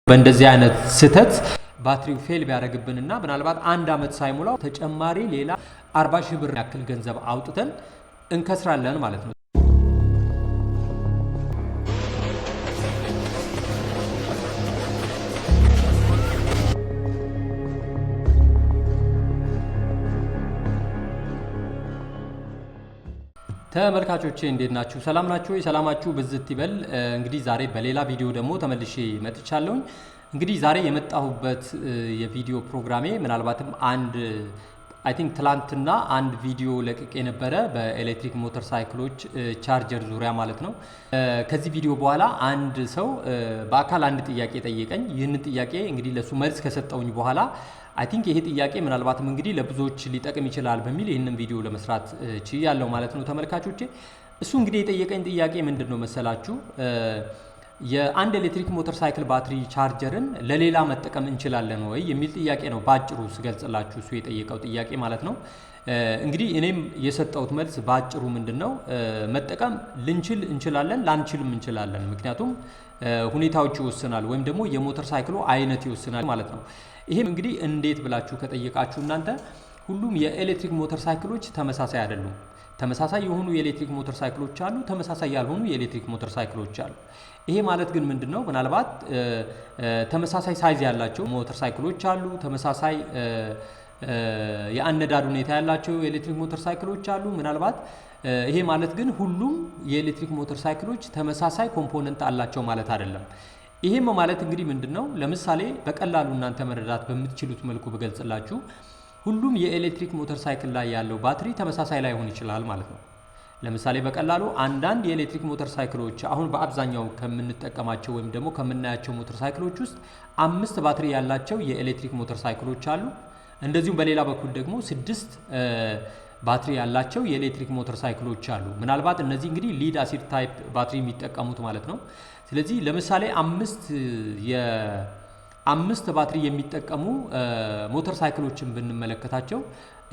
በእንደዚህ አይነት ስህተት ባትሪው ፌል ቢያደርግብንና ምናልባት አንድ አመት ሳይሞላው ተጨማሪ ሌላ 40 ሺህ ብር ያክል ገንዘብ አውጥተን እንከስራለን ማለት ነው። ተመልካቾቼ እንዴት ናችሁ? ሰላም ናችሁ? ሰላማችሁ ብዝት ይበል። እንግዲህ ዛሬ በሌላ ቪዲዮ ደግሞ ተመልሼ መጥቻለሁ። እንግዲህ ዛሬ የመጣሁበት የቪዲዮ ፕሮግራሜ ምናልባትም አይ ቲንክ ትላንትና አንድ ቪዲዮ ለቅቄ ነበረ በኤሌክትሪክ ሞተር ሳይክሎች ቻርጀር ዙሪያ ማለት ነው። ከዚህ ቪዲዮ በኋላ አንድ ሰው በአካል አንድ ጥያቄ ጠየቀኝ። ይህንን ጥያቄ እንግዲህ ለሱ መልስ ከሰጠውኝ በኋላ አይ ቲንክ ይሄ ጥያቄ ምናልባትም እንግዲህ ለብዙዎች ሊጠቅም ይችላል በሚል ይህንን ቪዲዮ ለመስራት ችያለሁ ማለት ነው ተመልካቾቼ። እሱ እንግዲህ የጠየቀኝ ጥያቄ ምንድነው መሰላችሁ? የአንድ ኤሌክትሪክ ሞተር ሳይክል ባትሪ ቻርጀርን ለሌላ መጠቀም እንችላለን ወይ የሚል ጥያቄ ነው ባጭሩ ስገልጽላችሁ እሱ የጠየቀው ጥያቄ ማለት ነው። እንግዲህ እኔም የሰጠሁት መልስ ባጭሩ ምንድነው መጠቀም እንችላለን፣ ላንችልም እንችላለን። ምክንያቱም ሁኔታዎች ይወስናል ወይም ደግሞ የሞተር ሳይክሉ አይነት ይወስናል ማለት ነው። ይሄም እንግዲህ እንዴት ብላችሁ ከጠየቃችሁ እናንተ ሁሉም የኤሌክትሪክ ሞተር ሳይክሎች ተመሳሳይ አይደሉም። ተመሳሳይ የሆኑ የኤሌክትሪክ ሞተር ሳይክሎች አሉ፣ ተመሳሳይ ያልሆኑ የኤሌክትሪክ ሞተር ሳይክሎች አሉ። ይሄ ማለት ግን ምንድነው ምናልባት ተመሳሳይ ሳይዝ ያላቸው ሞተር ሳይክሎች አሉ፣ ተመሳሳይ የአነዳድ ሁኔታ ያላቸው የኤሌክትሪክ ሞተር ሳይክሎች አሉ። ምናልባት ይሄ ማለት ግን ሁሉም የኤሌክትሪክ ሞተር ሳይክሎች ተመሳሳይ ኮምፖነንት አላቸው ማለት አይደለም። ይሄም ማለት እንግዲህ ምንድነው ለምሳሌ በቀላሉ እናንተ መረዳት በምትችሉት መልኩ በገልጽላችሁ ሁሉም የኤሌክትሪክ ሞተር ሳይክል ላይ ያለው ባትሪ ተመሳሳይ ላይሆን ይችላል ማለት ነው። ለምሳሌ በቀላሉ አንዳንድ የኤሌክትሪክ ሞተር ሳይክሎች አሁን በአብዛኛው ከምንጠቀማቸው ወይም ደግሞ ከምናያቸው ሞተር ሳይክሎች ውስጥ 5 ባትሪ ያላቸው የኤሌክትሪክ ሞተር ሳይክሎች አሉ። እንደዚሁም በሌላ በኩል ደግሞ 6 ባትሪ ያላቸው የኤሌክትሪክ ሞተር ሳይክሎች አሉ። ምናልባት እነዚህ እንግዲህ ሊድ አሲድ ታይፕ ባትሪ የሚጠቀሙት ማለት ነው። ስለዚህ ለምሳሌ 5 ባትሪ የሚጠቀሙ ሞተር ሳይክሎችን ብንመለከታቸው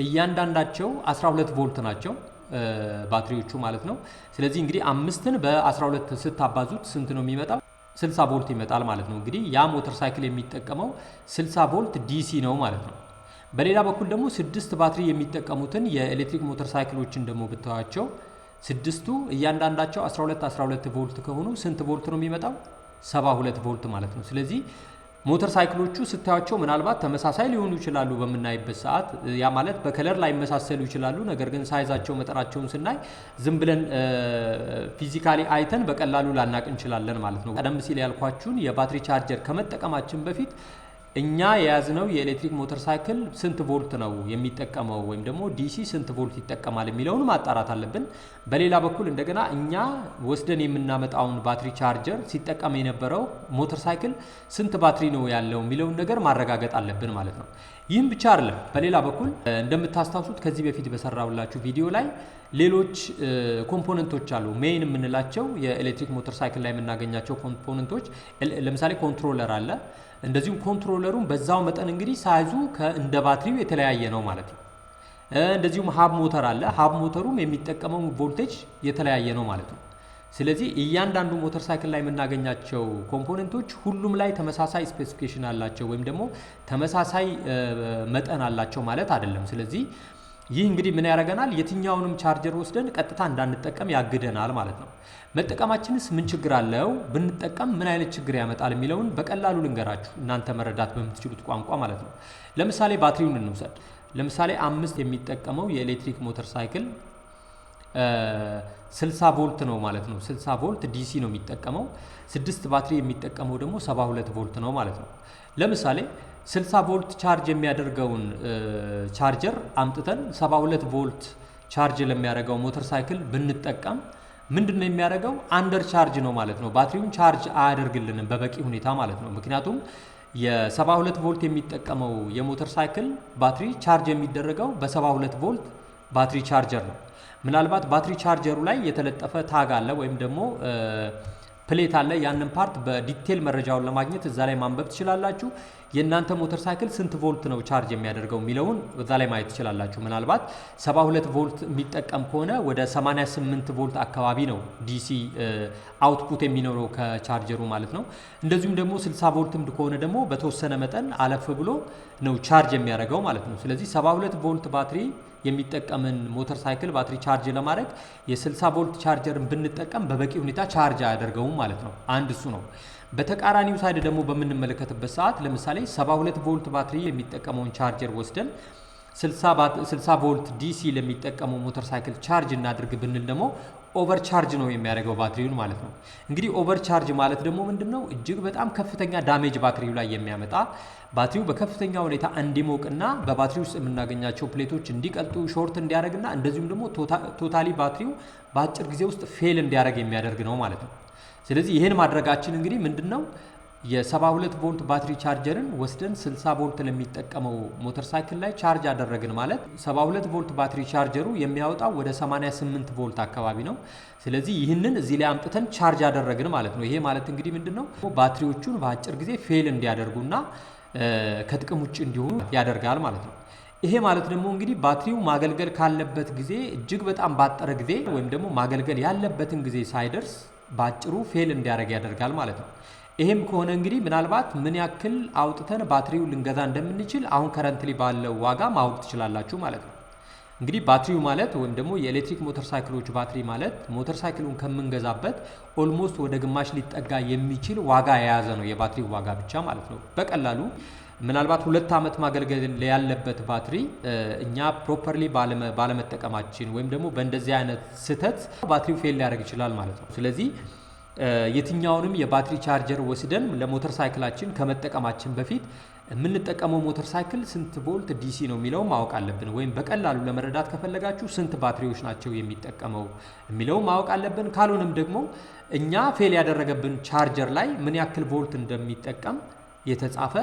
እያንዳንዳቸው 12 ቮልት ናቸው ባትሪዎቹ ማለት ነው። ስለዚህ እንግዲህ 5ን በ12 ስታባዙት ስንት ነው የሚመጣው? 60 ቮልት ይመጣል ማለት ነው። እንግዲህ ያ ሞተር ሳይክል የሚጠቀመው 60 ቮልት ዲሲ ነው ማለት ነው። በሌላ በኩል ደግሞ 6 ባትሪ የሚጠቀሙትን የኤሌክትሪክ ሞተር ሳይክሎችን ደግሞ ብታዩዋቸው 6ቱ እያንዳንዳቸው 12 ቮልት ከሆኑ ስንት ቮልት ነው የሚመጣው? 72 ቮልት ማለት ነው። ስለዚህ ሞተር ሳይክሎቹ ስታዩዋቸው ምናልባት ተመሳሳይ ሊሆኑ ይችላሉ በምናይበት ሰዓት፣ ያ ማለት በከለር ላይ መሳሰሉ ይችላሉ። ነገር ግን ሳይዛቸው መጠናቸውን ስናይ ዝም ብለን ፊዚካሊ አይተን በቀላሉ ላናቅ እንችላለን ማለት ነው። ቀደም ሲል ያልኳችሁን የባትሪ ቻርጀር ከመጠቀማችን በፊት እኛ የያዝነው የኤሌክትሪክ ሞተር ሳይክል ስንት ቮልት ነው የሚጠቀመው ወይም ደግሞ ዲሲ ስንት ቮልት ይጠቀማል የሚለውን ማጣራት አለብን። በሌላ በኩል እንደገና እኛ ወስደን የምናመጣውን ባትሪ ቻርጀር ሲጠቀም የነበረው ሞተር ሳይክል ስንት ባትሪ ነው ያለው የሚለውን ነገር ማረጋገጥ አለብን ማለት ነው። ይህም ብቻ አይደለም። በሌላ በኩል እንደምታስታውሱት ከዚህ በፊት በሰራሁላችሁ ቪዲዮ ላይ ሌሎች ኮምፖነንቶች አሉ። ሜይን የምንላቸው የኤሌክትሪክ ሞተር ሳይክል ላይ የምናገኛቸው ኮምፖነንቶች ለምሳሌ ኮንትሮለር አለ። እንደዚሁም ኮንትሮለሩን በዛው መጠን እንግዲህ ሳይዙ እንደ ባትሪው የተለያየ ነው ማለት ነው። እንደዚሁም ሀብ ሞተር አለ። ሀብ ሞተሩም የሚጠቀመው ቮልቴጅ የተለያየ ነው ማለት ነው። ስለዚህ እያንዳንዱ ሞተር ሳይክል ላይ የምናገኛቸው ኮምፖነንቶች ሁሉም ላይ ተመሳሳይ ስፔሲፊኬሽን አላቸው ወይም ደግሞ ተመሳሳይ መጠን አላቸው ማለት አይደለም። ስለዚህ ይህ እንግዲህ ምን ያደርገናል? የትኛውንም ቻርጀር ወስደን ቀጥታ እንዳንጠቀም ያግደናል ማለት ነው። መጠቀማችንስ ምን ችግር አለው? ብንጠቀም ምን አይነት ችግር ያመጣል የሚለውን በቀላሉ ልንገራችሁ እናንተ መረዳት በምትችሉት ቋንቋ ማለት ነው። ለምሳሌ ባትሪውን እንውሰድ። ለምሳሌ 5 የሚጠቀመው የኤሌክትሪክ ሞተር ሳይክል 60 ቮልት ነው ማለት ነው። 60 ቮልት ዲሲ ነው የሚጠቀመው። 6 ባትሪ የሚጠቀመው ደግሞ 72 ቮልት ነው ማለት ነው። ለምሳሌ 60 ቮልት ቻርጅ የሚያደርገውን ቻርጀር አምጥተን 72 ቮልት ቻርጅ ለሚያደርገው ሞተር ሳይክል ብንጠቀም ምንድነው የሚያደርገው? አንደር ቻርጅ ነው ማለት ነው። ባትሪውን ቻርጅ አያደርግልንም በበቂ ሁኔታ ማለት ነው። ምክንያቱም የ72 ቮልት የሚጠቀመው የሞተር ሳይክል ባትሪ ቻርጅ የሚደረገው በ72 ቮልት ባትሪ ቻርጀር ነው። ምናልባት ባትሪ ቻርጀሩ ላይ የተለጠፈ ታግ አለ ወይም ደግሞ ፕሌት አለ። ያንን ፓርት በዲቴል መረጃውን ለማግኘት እዛ ላይ ማንበብ ትችላላችሁ። የእናንተ ሞተር ሳይክል ስንት ቮልት ነው ቻርጅ የሚያደርገው የሚለውን እዛ ላይ ማየት ትችላላችሁ። ምናልባት 72 ቮልት የሚጠቀም ከሆነ ወደ 88 ቮልት አካባቢ ነው ዲሲ አውትፑት የሚኖረው ከቻርጀሩ ማለት ነው። እንደዚሁም ደግሞ 60 ቮልትም ከሆነ ደግሞ በተወሰነ መጠን አለፍ ብሎ ነው ቻርጅ የሚያደርገው ማለት ነው። ስለዚህ 72 ቮልት ባትሪ የሚጠቀምን ሞተር ሳይክል ባትሪ ቻርጅ ለማድረግ የ60 ቮልት ቻርጀርን ብንጠቀም በበቂ ሁኔታ ቻርጅ አያደርገውም ማለት ነው። አንድ እሱ ነው። በተቃራኒው ሳይድ ደግሞ በምንመለከትበት ሰዓት ለምሳሌ 72 ቮልት ባትሪ የሚጠቀመውን ቻርጀር ወስደን 60 ቮልት ዲሲ ለሚጠቀመው ሞተር ሳይክል ቻርጅ እናድርግ ብንል ደግሞ ኦቨር ቻርጅ ነው የሚያደርገው ባትሪውን ማለት ነው። እንግዲህ ኦቨር ቻርጅ ማለት ደግሞ ምንድነው? እጅግ በጣም ከፍተኛ ዳሜጅ ባትሪው ላይ የሚያመጣ ባትሪው በከፍተኛ ሁኔታ እንዲሞቅና በባትሪ ውስጥ የምናገኛቸው ፕሌቶች እንዲቀልጡ ሾርት እንዲያደርግና እንደዚሁም ደግሞ ቶታሊ ባትሪው በአጭር ጊዜ ውስጥ ፌል እንዲያደርግ የሚያደርግ ነው ማለት ነው። ስለዚህ ይህን ማድረጋችን እንግዲህ ምንድነው የ72 ቮልት ባትሪ ቻርጀርን ወስደን 60 ቮልት ለሚጠቀመው ሞተር ሳይክል ላይ ቻርጅ አደረግን ማለት 72 ቮልት ባትሪ ቻርጀሩ የሚያወጣው ወደ 88 ቮልት አካባቢ ነው። ስለዚህ ይህንን እዚህ ላይ አምጥተን ቻርጅ አደረግን ማለት ነው። ይሄ ማለት እንግዲህ ምንድነው ባትሪዎቹን በአጭር ጊዜ ፌል እንዲያደርጉና ከጥቅም ውጭ እንዲሆኑ ያደርጋል ማለት ነው። ይሄ ማለት ደግሞ እንግዲህ ባትሪው ማገልገል ካለበት ጊዜ እጅግ በጣም ባጠረ ጊዜ ወይም ደግሞ ማገልገል ያለበትን ጊዜ ሳይደርስ ባጭሩ ፌል እንዲያደርግ ያደርጋል ማለት ነው። ይሄም ከሆነ እንግዲህ ምናልባት ምን ያክል አውጥተን ባትሪው ልንገዛ እንደምንችል አሁን ከረንትሊ ባለው ዋጋ ማወቅ ትችላላችሁ ማለት ነው። እንግዲህ ባትሪው ማለት ወይም ደግሞ የኤሌክትሪክ ሞተር ሳይክሎች ባትሪ ማለት ሞተር ሳይክሉን ከምንገዛበት ኦልሞስት ወደ ግማሽ ሊጠጋ የሚችል ዋጋ የያዘ ነው፣ የባትሪው ዋጋ ብቻ ማለት ነው። በቀላሉ ምናልባት 2 ዓመት ማገልገል ያለበት ባትሪ እኛ ፕሮፐርሊ ባለመጠቀማችን ወይም ደግሞ በእንደዚህ አይነት ስህተት ባትሪው ፌል ሊያደርግ ይችላል ማለት ነው። ስለዚህ የትኛውንም የባትሪ ቻርጀር ወስደን ለሞተር ሳይክላችን ከመጠቀማችን በፊት የምንጠቀመው ሞተር ሳይክል ስንት ቮልት ዲሲ ነው የሚለው ማወቅ አለብን። ወይም በቀላሉ ለመረዳት ከፈለጋችሁ ስንት ባትሪዎች ናቸው የሚጠቀመው የሚለው ማወቅ አለብን። ካልሆነም ደግሞ እኛ ፌል ያደረገብን ቻርጀር ላይ ምን ያክል ቮልት እንደሚጠቀም የተጻፈ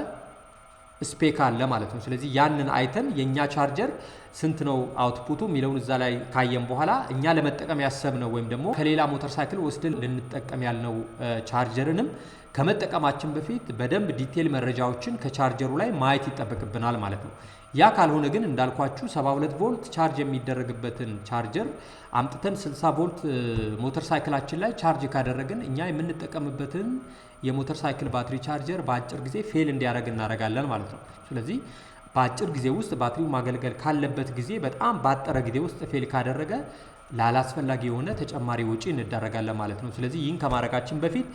ስፔክ አለ ማለት ነው። ስለዚህ ያንን አይተን የኛ ቻርጀር ስንት ነው አውትፑቱ የሚለውን እዛ ላይ ካየን በኋላ እኛ ለመጠቀም ያሰብነው ወይም ደግሞ ከሌላ ሞተር ሳይክል ወስደን ልንጠቀም ያልነው ቻርጀርንም ከመጠቀማችን በፊት በደንብ ዲቴል መረጃዎችን ከቻርጀሩ ላይ ማየት ይጠበቅብናል ማለት ነው። ያ ካልሆነ ግን እንዳልኳችሁ 72 ቮልት ቻርጅ የሚደረግበትን ቻርጀር አምጥተን 60 ቮልት ሞተር ሳይክላችን ላይ ቻርጅ ካደረግን እኛ የምንጠቀምበትን የሞተር ሳይክል ባትሪ ቻርጀር በአጭር ጊዜ ፌል እንዲያደርግ እናደርጋለን ማለት ነው። ስለዚህ በአጭር ጊዜ ውስጥ ባትሪው ማገልገል ካለበት ጊዜ በጣም ባጠረ ጊዜ ውስጥ ፌል ካደረገ ላላስፈላጊ የሆነ ተጨማሪ ወጪ እንዳረጋለን ማለት ነው። ስለዚህ ይህን ከማድረጋችን በፊት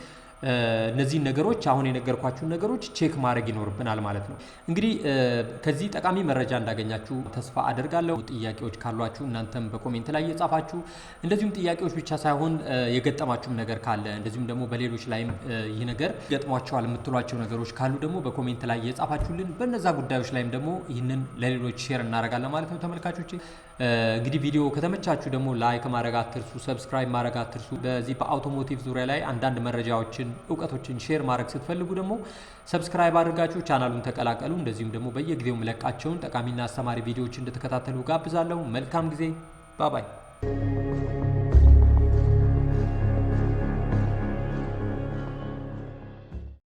እነዚህ ነገሮች አሁን የነገርኳችሁን ነገሮች ቼክ ማድረግ ይኖርብናል ማለት ነው። እንግዲህ ከዚህ ጠቃሚ መረጃ እንዳገኛችሁ ተስፋ አደርጋለሁ። ጥያቄዎች ካሏችሁ እናንተም በኮሜንት ላይ እየጻፋችሁ እንደዚሁም ጥያቄዎች ብቻ ሳይሆን የገጠማችሁም ነገር ካለ እንደዚሁም ደግሞ በሌሎች ላይም ይህ ነገር ገጥሟቸዋል የምትሏቸው ነገሮች ካሉ ደግሞ በኮሜንት ላይ እየጻፋችሁልን በእነዛ ጉዳዮች ላይም ደግሞ ይህንን ለሌሎች ሼር እናደርጋለን ማለት ነው። ተመልካቾች እንግዲህ ቪዲዮ ከተመቻችሁ ደግሞ ላይክ ማድረግ አትርሱ፣ ሰብስክራይብ ማድረግ አትርሱ። በዚህ በአውቶሞቲቭ ዙሪያ ላይ አንዳንድ መረጃዎችን እውቀቶችን ሼር ማድረግ ስትፈልጉ ደግሞ ሰብስክራይብ አድርጋችሁ ቻናሉን ተቀላቀሉ። እንደዚሁም ደግሞ በየጊዜው መለቃቸውን ጠቃሚና አስተማሪ ቪዲዮዎች እንድትከታተሉ ጋብዛለሁ። መልካም ጊዜ። ባባይ